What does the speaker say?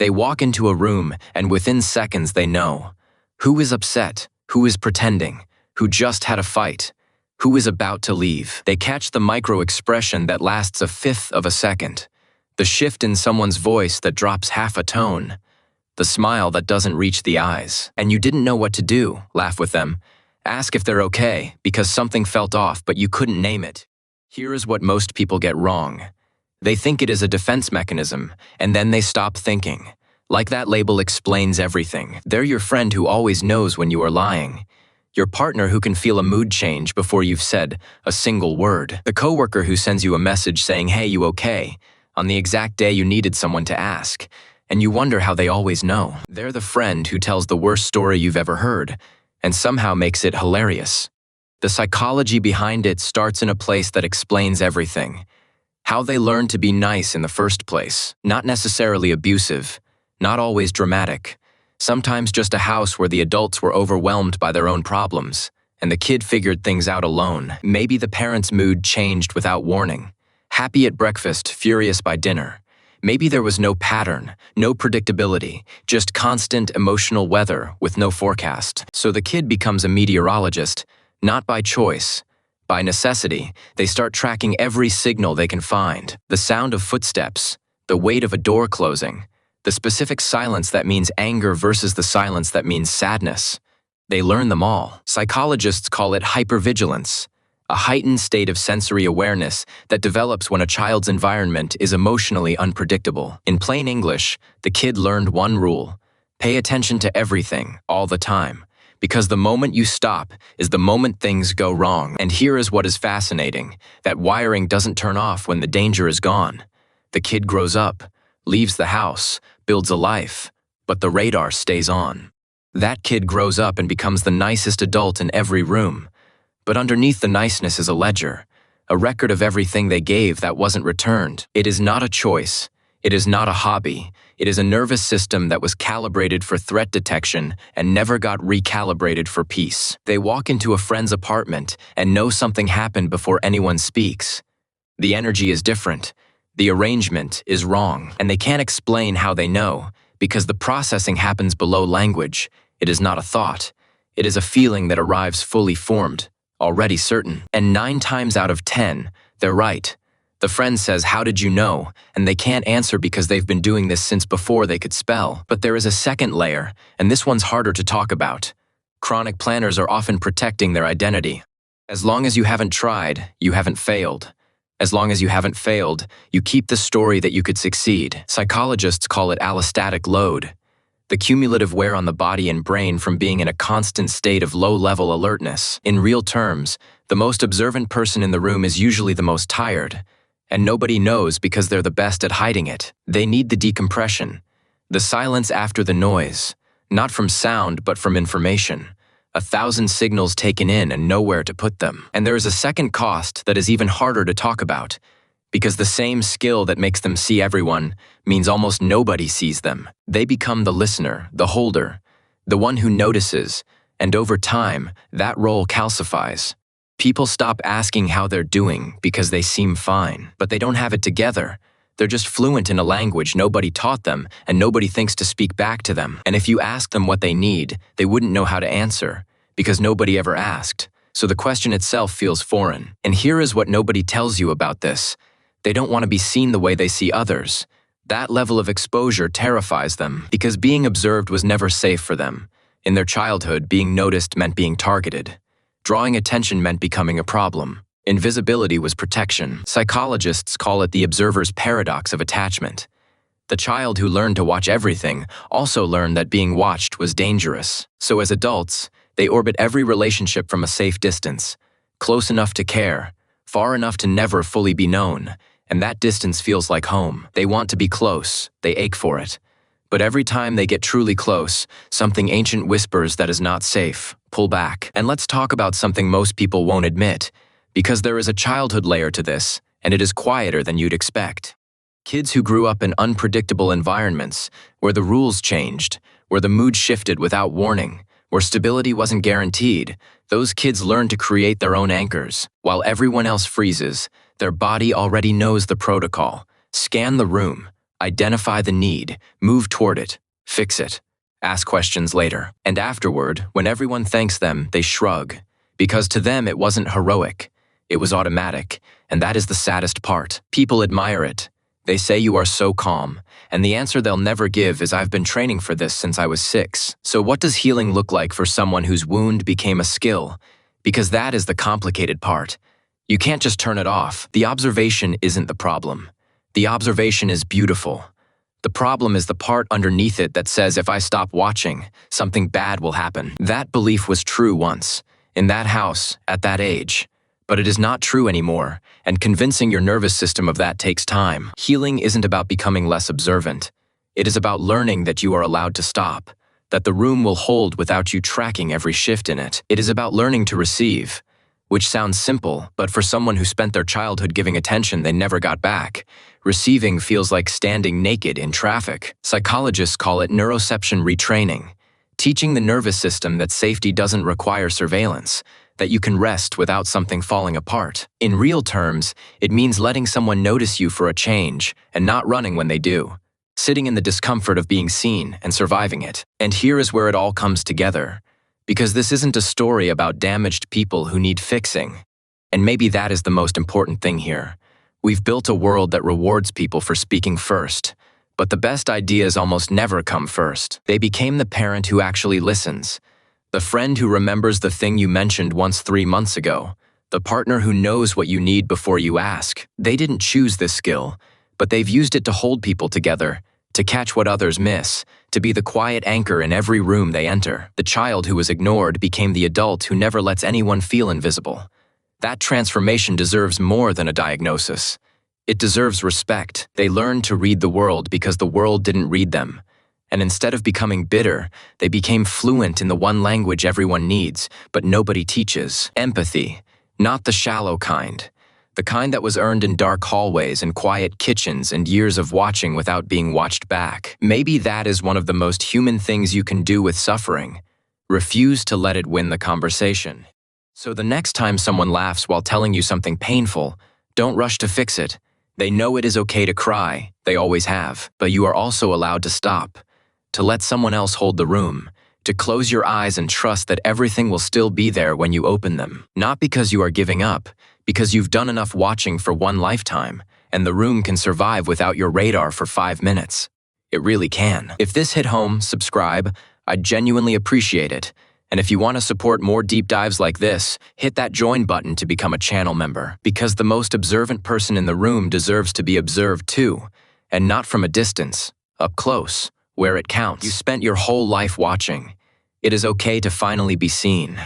They walk into a room, and within seconds they know who is upset, who is pretending, who just had a fight, who is about to leave. They catch the micro-expression that lasts a fifth of a second, the shift in someone's voice that drops half a tone, the smile that doesn't reach the eyes. And you didn't know what to do. Laugh with them. Ask if they're okay, because something felt off but you couldn't name it. Here is what most people get wrong. They think it is a defense mechanism, and then they stop thinking. Like that label explains everything. They're your friend who always knows when you are lying. Your partner who can feel a mood change before you've said a single word. The coworker who sends you a message saying, "Hey, you okay?" on the exact day you needed someone to ask. And you wonder how they always know. They're the friend who tells the worst story you've ever heard, and somehow makes it hilarious. The psychology behind it starts in a place that explains everything. How they learned to be nice in the first place. Not necessarily abusive, not always dramatic. Sometimes just a house where the adults were overwhelmed by their own problems, and the kid figured things out alone. Maybe the parent's mood changed without warning. Happy at breakfast, furious by dinner. Maybe there was no pattern, no predictability, just constant emotional weather with no forecast. So the kid becomes a meteorologist, not by choice. By necessity, they start tracking every signal they can find. The sound of footsteps, the weight of a door closing, the specific silence that means anger versus the silence that means sadness. They learn them all. Psychologists call it hypervigilance, a heightened state of sensory awareness that develops when a child's environment is emotionally unpredictable. In plain English, the kid learned one rule: pay attention to everything, all the time. Because the moment you stop is the moment things go wrong. And here is what is fascinating: that wiring doesn't turn off when the danger is gone. The kid grows up, leaves the house, builds a life, but the radar stays on. That kid grows up and becomes the nicest adult in every room. But underneath the niceness is a ledger, a record of everything they gave that wasn't returned. It is not a choice. It is not a hobby. It is a nervous system that was calibrated for threat detection and never got recalibrated for peace. They walk into a friend's apartment and know something happened before anyone speaks. The energy is different. The arrangement is wrong. And they can't explain how they know, because the processing happens below language. It is not a thought. It is a feeling that arrives fully formed, already certain. And 9 times out of 10, they're right. The friend says, "How did you know?" And they can't answer because they've been doing this since before they could spell. But there is a second layer, and this one's harder to talk about. Chronic planners are often protecting their identity. As long as you haven't tried, you haven't failed. As long as you haven't failed, you keep the story that you could succeed. Psychologists call it allostatic load, the cumulative wear on the body and brain from being in a constant state of low-level alertness. In real terms, the most observant person in the room is usually the most tired. And nobody knows because they're the best at hiding it. They need the decompression, the silence after the noise, not from sound but from information. 1,000 signals taken in and nowhere to put them. And there is a second cost that is even harder to talk about, because the same skill that makes them see everyone means almost nobody sees them. They become the listener, the holder, the one who notices, and over time, that role calcifies. People stop asking how they're doing because they seem fine, but they don't have it together. They're just fluent in a language nobody taught them, and nobody thinks to speak back to them. And if you ask them what they need, they wouldn't know how to answer, because nobody ever asked. So the question itself feels foreign. And here is what nobody tells you about this. They don't want to be seen the way they see others. That level of exposure terrifies them, because being observed was never safe for them. In their childhood, being noticed meant being targeted. Drawing attention meant becoming a problem. Invisibility was protection. Psychologists call it the observer's paradox of attachment. The child who learned to watch everything also learned that being watched was dangerous. So as adults, they orbit every relationship from a safe distance, close enough to care, far enough to never fully be known, and that distance feels like home. They want to be close, they ache for it. But every time they get truly close, something ancient whispers that is not safe. Pull back. And let's talk about something most people won't admit, because there is a childhood layer to this, and it is quieter than you'd expect. Kids who grew up in unpredictable environments, where the rules changed, where the mood shifted without warning, where stability wasn't guaranteed, those kids learn to create their own anchors. While everyone else freezes, their body already knows the protocol. Scan the room. Identify the need, move toward it, fix it, ask questions later. And afterward, when everyone thanks them, they shrug. Because to them it wasn't heroic, it was automatic, and that is the saddest part. People admire it. They say you are so calm, and the answer they'll never give is I've been training for this since I was 6. So what does healing look like for someone whose wound became a skill? Because that is the complicated part. You can't just turn it off. The observation isn't the problem. The observation is beautiful. The problem is the part underneath it that says if I stop watching, something bad will happen. That belief was true once, in that house, at that age. But it is not true anymore, and convincing your nervous system of that takes time. Healing isn't about becoming less observant. It is about learning that you are allowed to stop, that the room will hold without you tracking every shift in it. It is about learning to receive, which sounds simple, but for someone who spent their childhood giving attention they never got back, receiving feels like standing naked in traffic. Psychologists call it neuroception retraining, teaching the nervous system that safety doesn't require surveillance, that you can rest without something falling apart. In real terms, it means letting someone notice you for a change and not running when they do, sitting in the discomfort of being seen and surviving it. And here is where it all comes together, because this isn't a story about damaged people who need fixing. And maybe that is the most important thing here. We've built a world that rewards people for speaking first, but the best ideas almost never come first. They became the parent who actually listens, the friend who remembers the thing you mentioned once 3 months ago, the partner who knows what you need before you ask. They didn't choose this skill, but they've used it to hold people together, to catch what others miss, to be the quiet anchor in every room they enter. The child who was ignored became the adult who never lets anyone feel invisible. That transformation deserves more than a diagnosis. It deserves respect. They learned to read the world because the world didn't read them. And instead of becoming bitter, they became fluent in the one language everyone needs, but nobody teaches. Empathy, not the shallow kind. The kind that was earned in dark hallways and quiet kitchens and years of watching without being watched back. Maybe that is one of the most human things you can do with suffering. Refuse to let it win the conversation. So the next time someone laughs while telling you something painful, don't rush to fix it. They know it is okay to cry, they always have, but you are also allowed to stop, to let someone else hold the room, to close your eyes and trust that everything will still be there when you open them. Not because you are giving up, because you've done enough watching for one lifetime, and the room can survive without your radar for 5 minutes. It really can. If this hit home, subscribe. I'd genuinely appreciate it. And if you want to support more deep dives like this, hit that join button to become a channel member. Because the most observant person in the room deserves to be observed too, and not from a distance, up close, where it counts. You spent your whole life watching. It is okay to finally be seen.